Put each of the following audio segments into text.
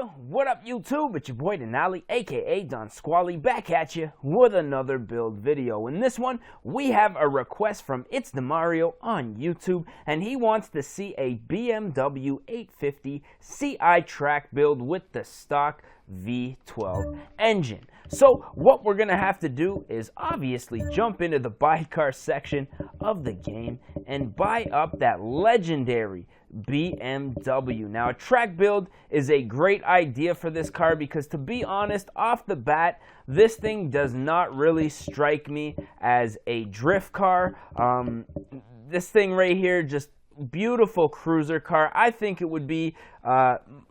What up YouTube? It's your boy Denali, aka Don Squally, back at you with another build video. In this one, we have a request from It's the Mario on YouTube, and he wants to see a BMW 850 Ci track build with the stock V12 engine. So what we're gonna have to do is obviously jump into the buy car section of the game and buy up that legendary BMW. Now, a track build is a great idea for this car because, to be honest, off the bat, this thing does not really strike me as a drift car. This thing right here, just beautiful cruiser car. I think it would be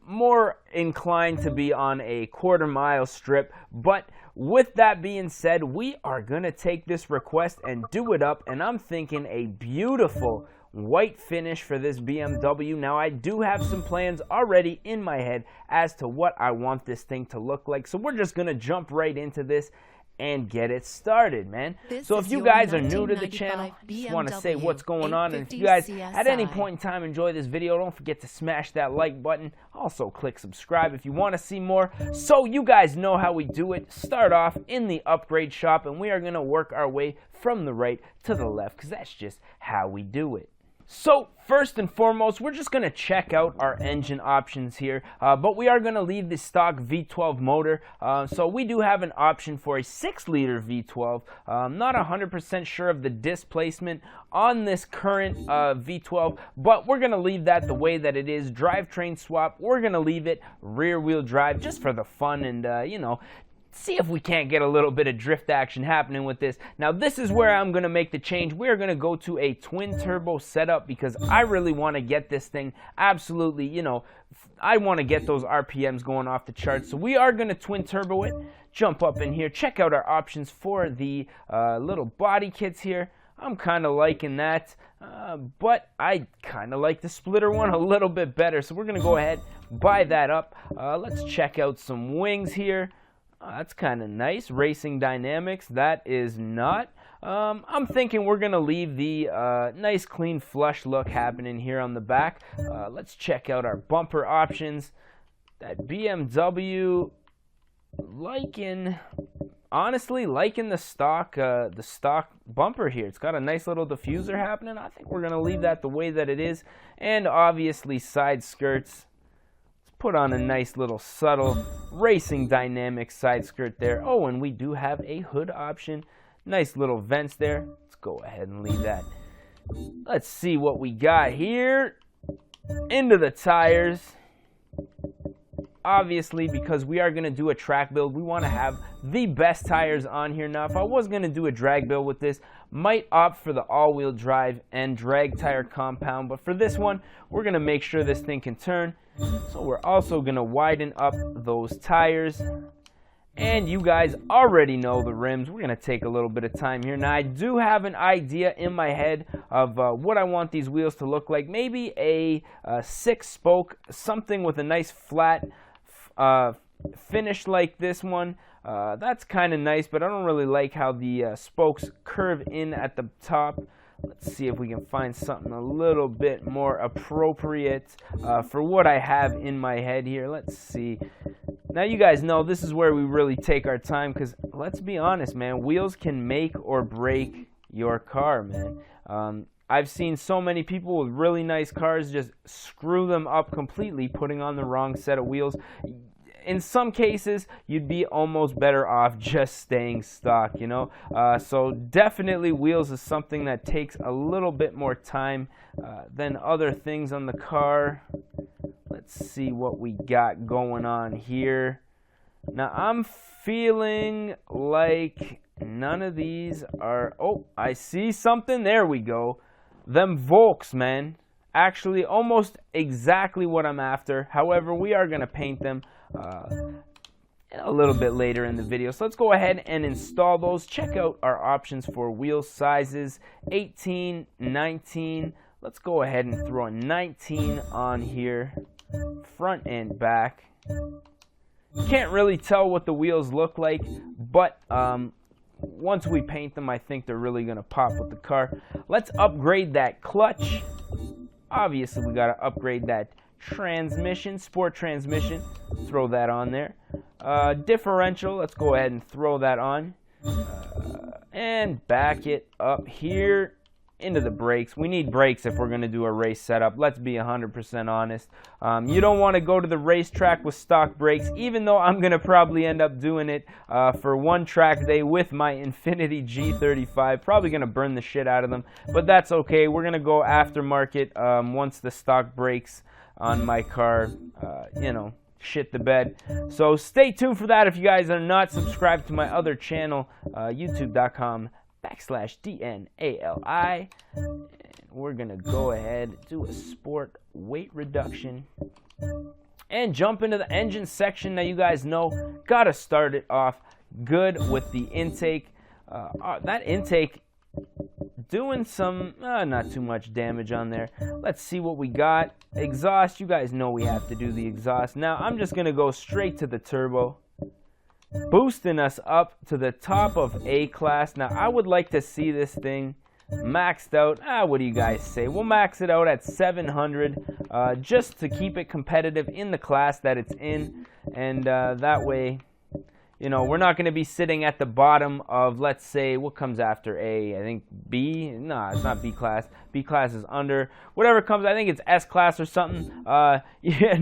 more inclined to be on a quarter-mile strip, but with that being said, we are gonna take this request and do it up, and I'm thinking a beautiful white finish for this BMW. Now, I do have some plans already in my head as to what I want this thing to look like, so we're just gonna jump right into this and get it started, man. So if you guys are new to the channel, just want to say what's going on, and if you guys at any point in time enjoy this video, don't forget to smash that like button. Also click subscribe if you want to see more. So you guys know how we do it. Start off in the upgrade shop, and we are going to work our way from the right to the left, because that's just how we do it. So first and foremost, we're just going to check out our engine options here, but we are going to leave the stock V12 motor. So we do have an option for a 6-liter V12. Not 100% sure of the displacement on this current V12, but we're going to leave that the way that it is. Drivetrain swap, we're going to leave it rear wheel drive just for the fun and, you know, see if we can't get a little bit of drift action happening with this. Now, this is where I'm going to make the change. We're going to go to a twin turbo setup because I really want to get this thing absolutely, you know, I want to get those RPMs going off the charts. So we are going to twin turbo it, jump up in here, check out our options for the little body kits here. I'm kind of liking that, but I kind of like the splitter one a little bit better. So we're going to go ahead, buy that up. Let's check out some wings here. That's kind of nice. Racing dynamics, that is not. I'm thinking we're going to leave the nice clean flush look happening here on the back. Let's check out our bumper options. That BMW, honestly liking the stock bumper here. It's got a nice little diffuser happening. I think we're going to leave that the way that it is. And obviously side skirts. Put on a nice little subtle racing dynamic side skirt there. Oh, and we do have a hood option. Nice little vents there. Let's go ahead and leave that. Let's see what we got here. Into the tires. Obviously, because we are going to do a track build, we want to have the best tires on here. Now, if I was going to do a drag build with this, might opt for the all-wheel drive and drag tire compound. But for this one, we're going to make sure this thing can turn. So we're also going to widen up those tires. And you guys already know the rims. We're going to take a little bit of time here. Now, I do have an idea in my head of what I want these wheels to look like. Maybe a 6-spoke, something with a nice flat finish like this one. That's kind of nice, but I don't really like how the spokes curve in at the top. Let's see if we can find something a little bit more appropriate for what I have in my head here. Let's see. Now, you guys know this is where we really take our time because, let's be honest, man, wheels can make or break your car, man. I've seen so many people with really nice cars just screw them up completely, putting on the wrong set of wheels. In some cases, you'd be almost better off just staying stock, you know. So definitely wheels is something that takes a little bit more time than other things on the car. Let's see what we got going on here. Now, I'm feeling like none of these are... Oh, I see something. There we go. Them Volks, man. Actually, almost exactly what I'm after. However, we are going to paint them a little bit later in the video. So let's go ahead and install those. Check out our options for wheel sizes, 18, 19. Let's go ahead and throw a 19 on here, front and back. Can't really tell what the wheels look like, but once we paint them, I think they're really going to pop with the car. Let's upgrade that clutch. Obviously, we got to upgrade that transmission, sport transmission, throw that on there. Differential, let's go ahead and throw that on. And back it up here into the brakes. We need brakes if we're going to do a race setup. Let's be 100% honest. You don't want to go to the racetrack with stock brakes, even though I'm going to probably end up doing it for one track day with my Infiniti G35. Probably going to burn the shit out of them, but that's okay. We're going to go aftermarket once the stock brakes on my car, shit the bed. So stay tuned for that if you guys are not subscribed to my other channel, youtube.com/DNALI. And we're gonna go ahead and do a sport weight reduction and jump into the engine section. Now you guys know, gotta start it off good with the intake. That intake doing some not too much damage on there. Let's see what we got. Exhaust, you guys know we have to do the exhaust. Now I'm just gonna go straight to the turbo, boosting us up to the top of A class. Now I would like to see this thing maxed out. What do you guys say? We'll max it out at 700 just to keep it competitive in the class that it's in, and that way, we're not going to be sitting at the bottom of, let's say, what comes after A? I think B? No, it's not B class. B class is under. Whatever comes, I think it's S class or something. It's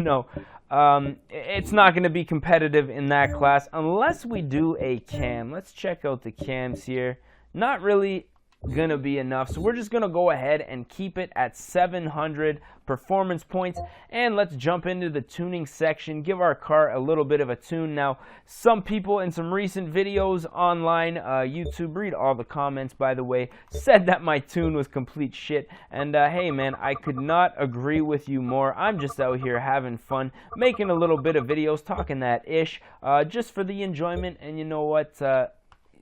not going to be competitive in that class unless we do a cam. Let's check out the cams here. Not really going to be enough, so we're just going to go ahead and keep it at 700 performance points, and let's jump into the tuning section, give our car a little bit of a tune. Now some people in some recent videos online, YouTube, read all the comments by the way, said that my tune was complete shit, and hey man, I could not agree with you more. I'm just out here having fun, making a little bit of videos, talking that ish, just for the enjoyment, and you know what,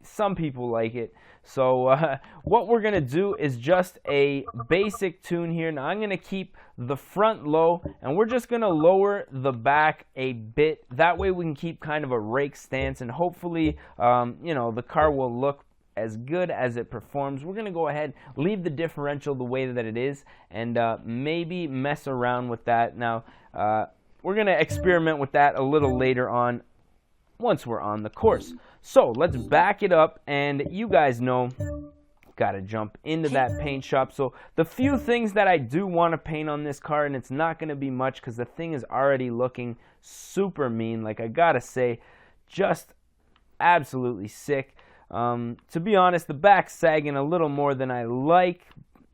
some people like it. So what we're going to do is just a basic tune here. Now I'm going to keep the front low, and we're just going to lower the back a bit. That way we can keep kind of a rake stance, and hopefully, the car will look as good as it performs. We're going to go ahead, leave the differential the way that it is, and maybe mess around with that. Now, we're going to experiment with that a little later on once we're on the course. So let's back it up, and you guys know, gotta jump into that paint shop. So the few things that I do want to paint on this car, and it's not going to be much because the thing is already looking super mean, like I gotta say, just absolutely sick. To be honest, the back's sagging a little more than I like.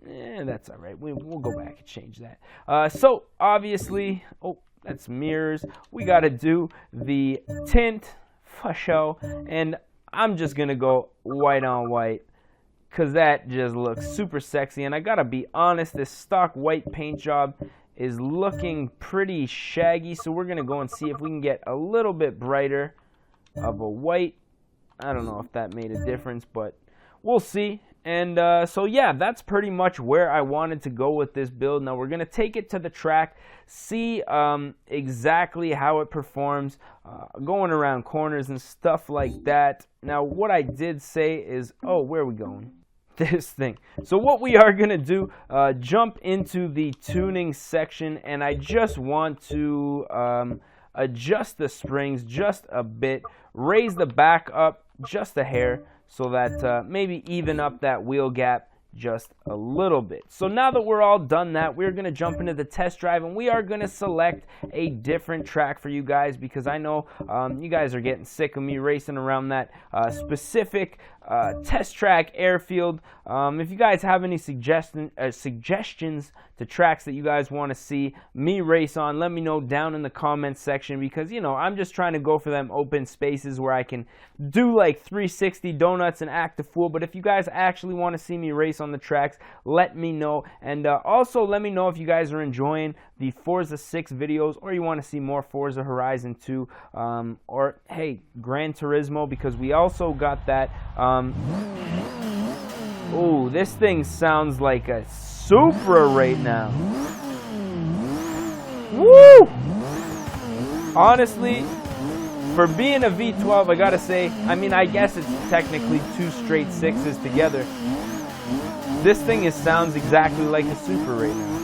That's all right. We'll go back and change that. So obviously, that's mirrors. We got to do the tint for show, and I'm just going to go white on white because that just looks super sexy. And I got to be honest, this stock white paint job is looking pretty shaggy, so we're going to go and see if we can get a little bit brighter of a white. I don't know if that made a difference, but we'll see. And so yeah, that's pretty much where I wanted to go with this build. Now we're going to take it to the track, see exactly how it performs, going around corners and stuff like that. Now what I did say is, where are we going? This thing. So what we are going to do, jump into the tuning section, and I just want to adjust the springs just a bit, raise the back up just a hair, so that maybe even up that wheel gap just a little bit. So now that we're all done that, we're going to jump into the test drive, and we are going to select a different track for you guys, because I know you guys are getting sick of me racing around that specific test track airfield. If you guys have any suggestions to tracks that you guys want to see me race on, let me know down in the comments section, because I'm just trying to go for them open spaces where I can do like 360 donuts and act a fool. But if you guys actually want to see me race on the tracks, let me know. And also let me know if you guys are enjoying the Forza 6 videos, or you want to see more Forza Horizon 2, or hey, Gran Turismo, because we also got that. Oh, this thing sounds like a Supra right now. Woo! Honestly, for being a V12, I gotta say, I guess it's technically two straight sixes together. This thing sounds exactly like a Supra right now.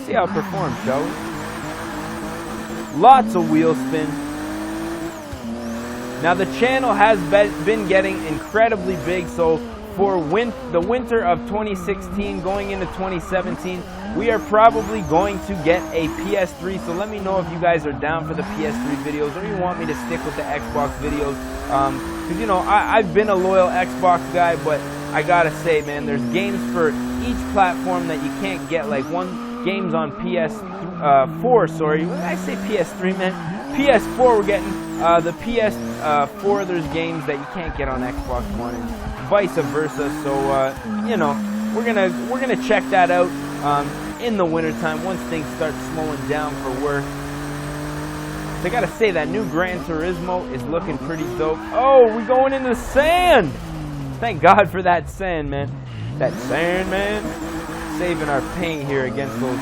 see how it performs, shall we? Lots of wheel spin. Now the channel has been getting incredibly big, so for the winter of 2016 going into 2017, we are probably going to get a PS3. So let me know if you guys are down for the PS3 videos, or you want me to stick with the Xbox videos. Because, you know, I've been a loyal Xbox guy, but I gotta say, man, there's games for each platform that you can't get. Like games on PS4, sorry. What did I say? PS3, man. PS4, we're getting the PS4. There's games that you can't get on Xbox One, and vice versa. So you know, we're gonna check that out in the wintertime once things start slowing down for work. So I gotta say, that new Gran Turismo is looking pretty dope. Oh, we're going in the sand. Thank God for that sand, man. That sand, man. Saving our paint here against those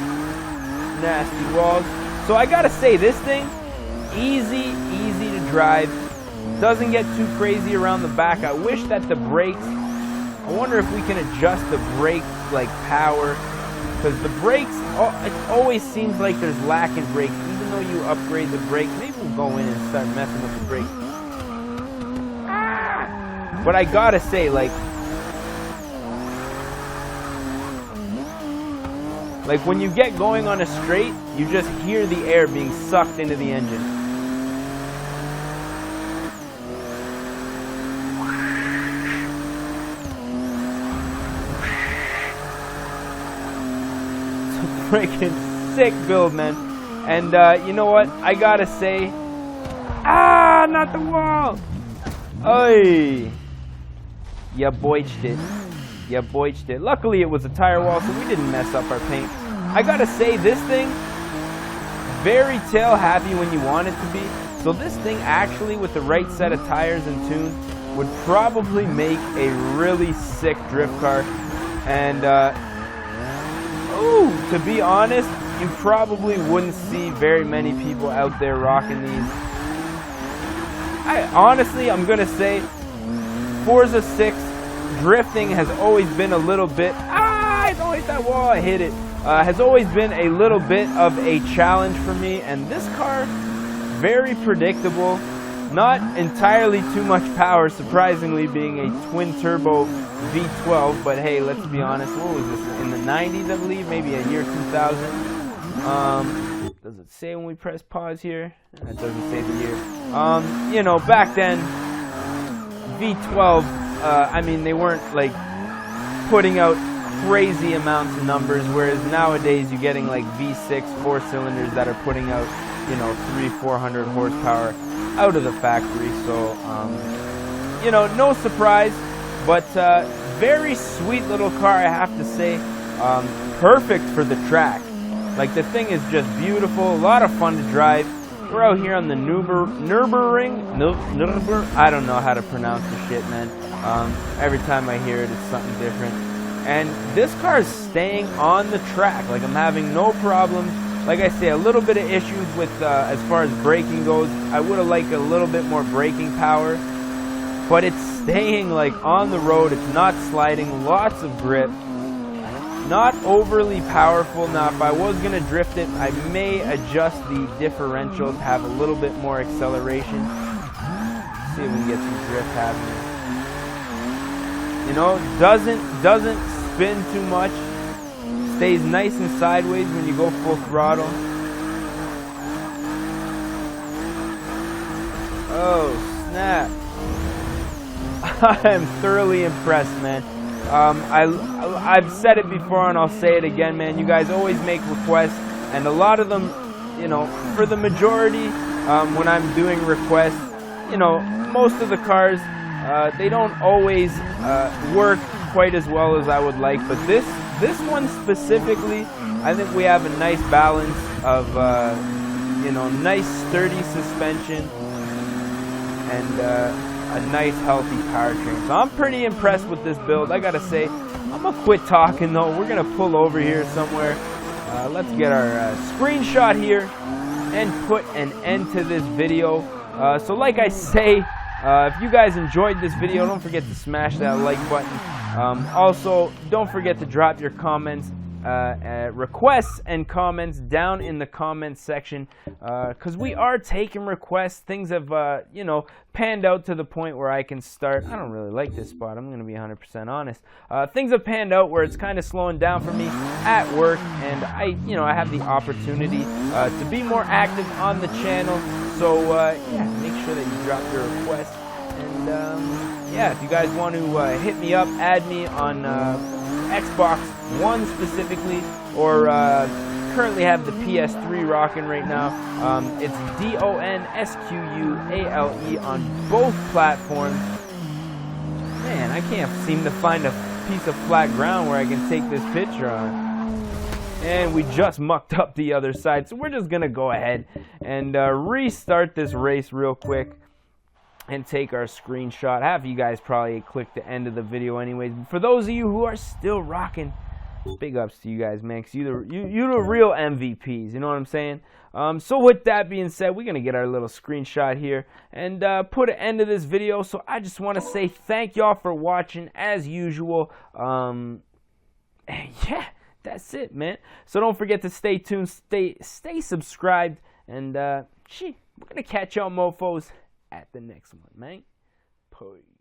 nasty walls. So I gotta say, this thing, easy to drive. Doesn't get too crazy around the back. I wish that the brakes, I wonder if we can adjust the brake like power, because the brakes, it always seems like there's lack in brakes. Even though you upgrade the brakes, maybe we'll go in and start messing with the brakes. But I gotta say, like when you get going on a straight, you just hear the air being sucked into the engine. It's a freaking sick build, man. And you know what? I gotta say, not the wall. Oy. You boiched it. You boiched it. Luckily, it was a tire wall, so we didn't mess up our paint. I gotta say, this thing, very tail happy when you want it to be. So this thing actually, with the right set of tires and tune, would probably make a really sick drift car. And, to be honest, you probably wouldn't see very many people out there rocking these. Honestly, I'm gonna say, Forza 6 drifting has always been a little bit, don't hit that wall, I hit it, has always been a little bit of a challenge for me, and this car, very predictable, not entirely too much power, surprisingly, being a twin-turbo V12, but hey, let's be honest, what was this, in the 90s, I believe, maybe a year 2000, does it say when we press pause here? It doesn't say the year. You know, back then, V12, I mean, they weren't like putting out crazy amounts of numbers, whereas nowadays you're getting like V6 4 cylinders that are putting out, you know, 300-400 horsepower out of the factory. So you know, no surprise, but very sweet little car, I have to say. Perfect for the track. Like, the thing is just beautiful, a lot of fun to drive. We're out here on the Nürburgring. I don't know how to pronounce the shit, man. Every time I hear it, it's something different. And this car is staying on the track. Like, I'm having no problems. Like I say, a little bit of issues with as far as braking goes. I would have liked a little bit more braking power, but it's staying like on the road. It's not sliding. Lots of grip. Not overly powerful. Now, if I was going to drift it, I may adjust the differential to have a little bit more acceleration. See if we can get some drift happening. You know, doesn't spin too much. Stays nice and sideways when you go full throttle. Oh, snap. I am thoroughly impressed, man. I've said it before and I'll say it again, man. You guys always make requests, and a lot of them, you know, for the majority, when I'm doing requests, you know, most of the cars, they don't always work quite as well as I would like, but this one specifically, I think we have a nice balance of, you know, nice sturdy suspension and a nice healthy powertrain. So I'm pretty impressed with this build. I gotta say, I'm gonna quit talking though. We're gonna pull over here somewhere. Let's get our screenshot here and put an end to this video. So like I say, if you guys enjoyed this video, don't forget to smash that like button. Also, don't forget to drop your comments requests and comments down in the comments section, because we are taking requests. Things have panned out to the point where I can start. I don't really like this spot, I'm gonna be 100% honest. Things have panned out where it's kind of slowing down for me at work, and I have the opportunity to be more active on the channel. So yeah, make sure that you drop your request. And yeah, if you guys want to hit me up, add me on Xbox One specifically, or currently have the PS3 rocking right now. It's DONSQUALE on both platforms. Man, I can't seem to find a piece of flat ground where I can take this picture on. And we just mucked up the other side, so we're just gonna go ahead and restart this race real quick and take our screenshot. Half of you guys probably clicked the end of the video anyways. But for those of you who are still rocking, big ups to you guys, man, because you're the real MVPs, you know what I'm saying? So with that being said, we're going to get our little screenshot here and put an end to this video. So I just want to say thank y'all for watching as usual. Yeah, that's it, man. So don't forget to stay tuned, stay subscribed, and we're going to catch y'all mofos at the next one, man. Peace.